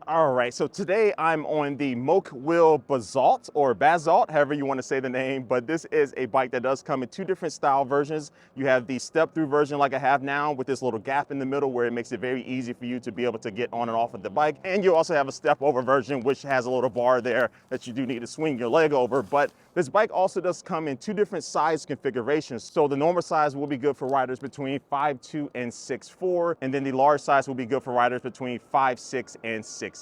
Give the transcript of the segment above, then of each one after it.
All right, so today I'm on the Mokwheel Basalt or Basalt, however you want to say the name, but this is a bike that does come in two different style versions. You have the step-through version like I have now with this little gap in the middle where it makes it very easy for you to be able to get on and off of the bike. And you also have a step-over version which has a little bar there that you do need to swing your leg over. But this bike also does come in two different size configurations. So the normal size will be good for riders between 5'2" and 6'4", and then the large size will be good for riders between 5'6" and 6'8".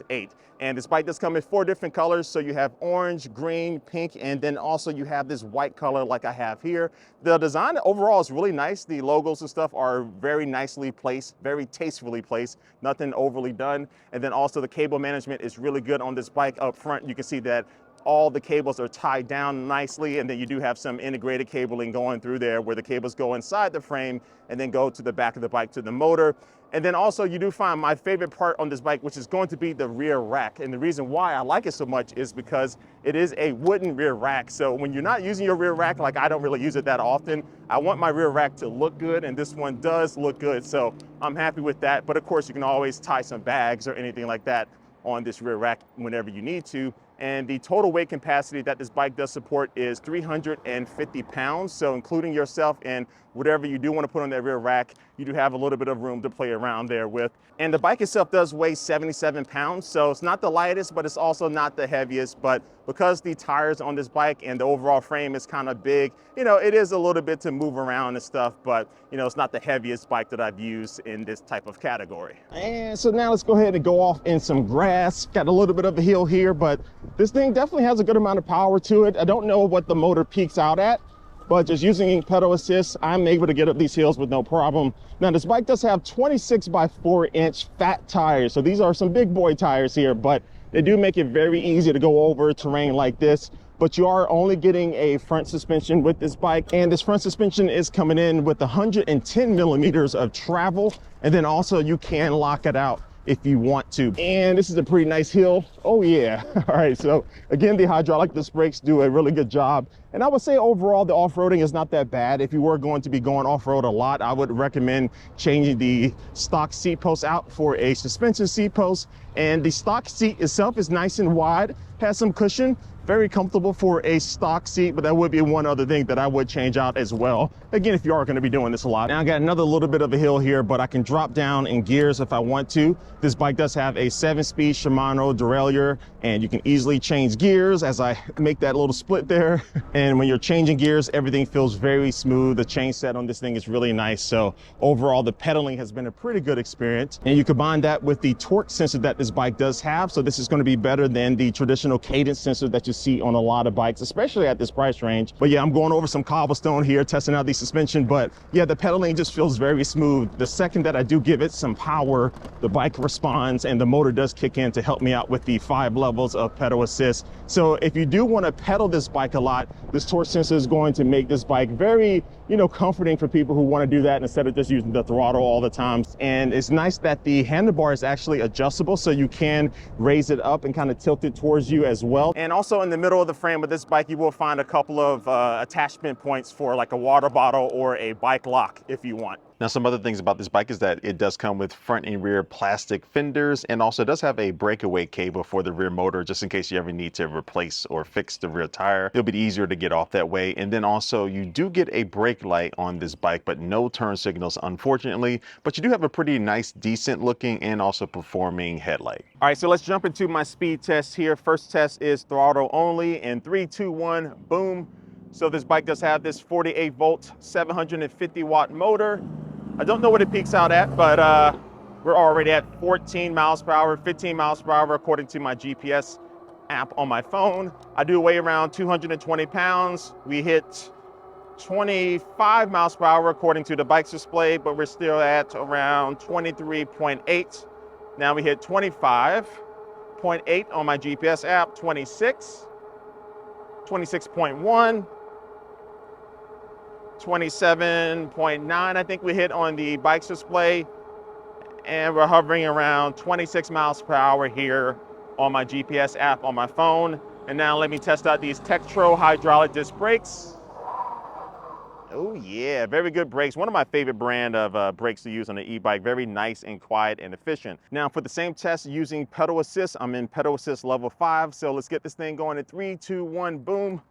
And this bike does come in four different colors. So you have orange, green, pink, and then also you have this white color like I have here. The design overall is really nice. The logos and stuff are very nicely placed, very tastefully placed, nothing overly done. And then also the cable management is really good on this bike up front. You can see that all the cables are tied down nicely, and then you do have some integrated cabling going through there where the cables go inside the frame and then go to the back of the bike to the motor. And then also you do find my favorite part on this bike, which is going to be the rear rack. And the reason why I like it so much is because it is a wooden rear rack. So when you're not using your rear rack, like I don't really use it that often, I want my rear rack to look good, and this one does look good. So I'm happy with that. But of course you can always tie some bags or anything like that on this rear rack whenever you need to. And the total weight capacity that this bike does support is 350 pounds. So including yourself and whatever you do want to put on that rear rack, you do have a little bit of room to play around there with. And the bike itself does weigh 77 pounds. So it's not the lightest, but it's also not the heaviest. But because the tires on this bike and the overall frame is kind of big, you know, it is a little bit to move around and stuff, but you know, it's not the heaviest bike that I've used in this type of category. And so now let's go ahead and go off in some grass. Got a little bit of a hill here, but this thing definitely has a good amount of power to it. I don't know what the motor peaks out at, but just using pedal assist, I'm able to get up these hills with no problem. Now this bike does have 26 by 4-inch fat tires. So these are some big boy tires here, but they do make it very easy to go over terrain like this. But you are only getting a front suspension with this bike. And this front suspension is coming in with 110 millimeters of travel. And then also you can lock it out if you want to. And this is a pretty nice hill. Oh yeah. All right, so again, the hydraulic disc brakes do a really good job. And I would say overall the off-roading is not that bad. If you were going to be going off-road a lot, I would recommend changing the stock seat post out for a suspension seat post. And the stock seat itself is nice and wide, has some cushion, very comfortable for a stock seat, but that would be one other thing that I would change out as well. Again, if you are going to be doing this a lot. Now I got another little bit of a hill here, but I can drop down in gears if I want to. This bike does have a 7-speed Shimano derailleur, and you can easily change gears as I make that little split there. And when you're changing gears, everything feels very smooth. The chain set on this thing is really nice. So overall, the pedaling has been a pretty good experience. And you combine that with the torque sensor that this bike does have. So this is going to be better than the traditional cadence sensor that you see on a lot of bikes, especially at this price range. But yeah, I'm going over some cobblestone here, testing out the suspension. But yeah, the pedaling just feels very smooth. The second that I do give it some power, the bike responds and the motor does kick in to help me out with the 5 levels of pedal assist. So if you do want to pedal this bike a lot, this torque sensor is going to make this bike very, you know, comforting for people who want to do that instead of just using the throttle all the time. And it's nice that the handlebar is actually adjustable, so you can raise it up and kind of tilt it towards you as well. And also in the middle of the frame of this bike, you will find a couple of attachment points for like a water bottle or a bike lock if you want. Now, some other things about this bike is that it does come with front and rear plastic fenders, and also does have a breakaway cable for the rear motor, just in case you ever need to replace or fix the rear tire. It'll be easier to get off that way. And then also you do get a brake light on this bike, but no turn signals, unfortunately. But you do have a pretty nice, decent looking and also performing headlight. All right, so let's jump into my speed test here. First test is throttle only in 3, 2, 1, boom. So this bike does have this 48 volt, 750 watt motor. I don't know what it peaks out at, but we're already at 14 miles per hour, 15 miles per hour, according to my GPS app on my phone. I do weigh around 220 pounds. We hit 25 miles per hour, according to the bike's display, but we're still at around 23.8. Now we hit 25.8 on my GPS app, 26, 26.1. 27.9 I think we hit on the bike's display, and we're hovering around 26 miles per hour here on my GPS app on my phone. And now let me test out these Tektro hydraulic disc brakes. Oh yeah, very good brakes. One of my favorite brand of brakes to use on an e-bike. Very nice and quiet and efficient. Now for the same test using pedal assist, I'm in pedal assist level 5. So let's get this thing going in 3, 2, 1, boom.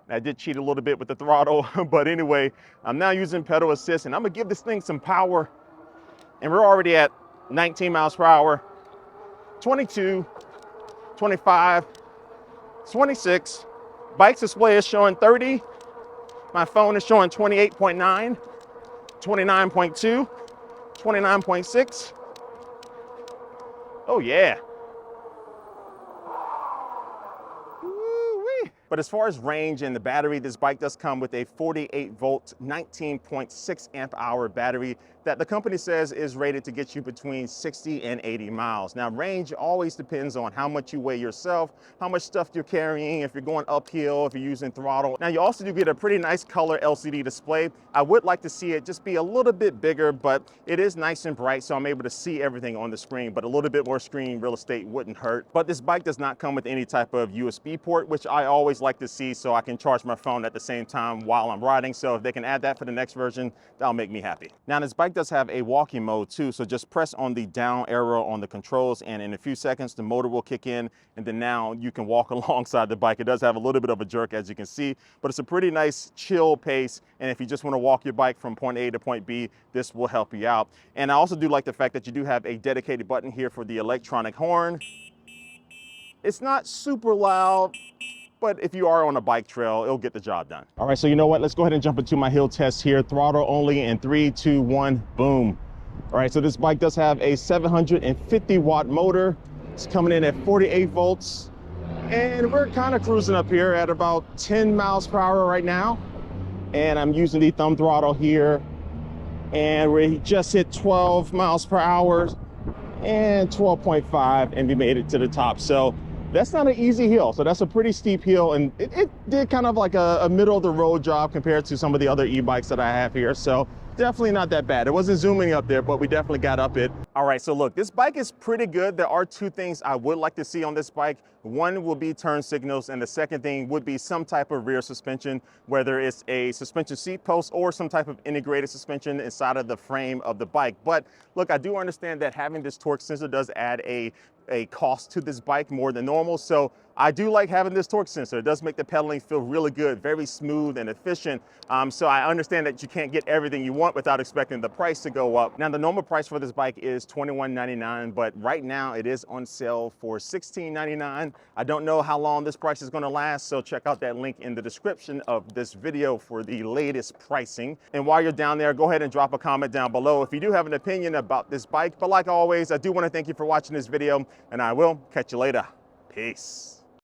I did cheat a little bit with the throttle, but anyway, I'm now using pedal assist and I'm gonna give this thing some power. And we're already at 19 miles per hour, 22, 25, 26. Bike's display is showing 30. My phone is showing 28.9, 29.2, 29.6. Oh yeah. Woo-wee. But as far as range and the battery, this bike does come with a 48 volt, 19.6 amp hour battery that the company says is rated to get you between 60 and 80 miles. Now range always depends on how much you weigh yourself, how much stuff you're carrying, if you're going uphill, if you're using throttle. Now you also do get a pretty nice color LCD display. I would like to see it just be a little bit bigger, but it is nice and bright, so I'm able to see everything on the screen, but a little bit more screen real estate wouldn't hurt. But this bike does not come with any type of USB port, which I always like to see so I can charge my phone at the same time while I'm riding. So if they can add that for the next version, that'll make me happy. Now this bike does have a walking mode too, so just press on the down arrow on the controls and in a few seconds the motor will kick in, and then now you can walk alongside the bike. It does have a little bit of a jerk, as you can see, but it's a pretty nice chill pace, and if you just want to walk your bike from point A to point B, this will help you out. And I also do like the fact that you do have a dedicated button here for the electronic horn. It's not super loud, but if you are on a bike trail, it'll get the job done. All right, so you know what? Let's go ahead and jump into my hill test here. Throttle only in 3, 2, 1, boom. All right, so this bike does have a 750 watt motor. It's coming in at 48 volts. And we're kind of cruising up here at about 10 miles per hour right now. And I'm using the thumb throttle here. And we just hit 12 miles per hour and 12.5, and we made it to the top. So that's not an easy hill. So that's a pretty steep hill, and it did kind of like a middle of the road job compared to some of the other e-bikes that I have here. So definitely not that bad. It wasn't zooming up there, but we definitely got up it. All right, so look, this bike is pretty good. There are two things I would like to see on this bike. One will be turn signals, and the second thing would be some type of rear suspension, whether it's a suspension seat post or some type of integrated suspension inside of the frame of the bike. But look, I do understand that having this torque sensor does add a cost to this bike more than normal. So I do like having this torque sensor. It does make the pedaling feel really good, very smooth and efficient. So I understand that you can't get everything you want without expecting the price to go up. Now the normal price for this bike is $21.99, but right now it is on sale for $16.99. I don't know how long this price is going to last, so check out that link in the description of this video for the latest pricing. And while you're down there, go ahead and drop a comment down below if you do have an opinion about this bike. But like always, I do want to thank you for watching this video, and I will catch you later. Peace.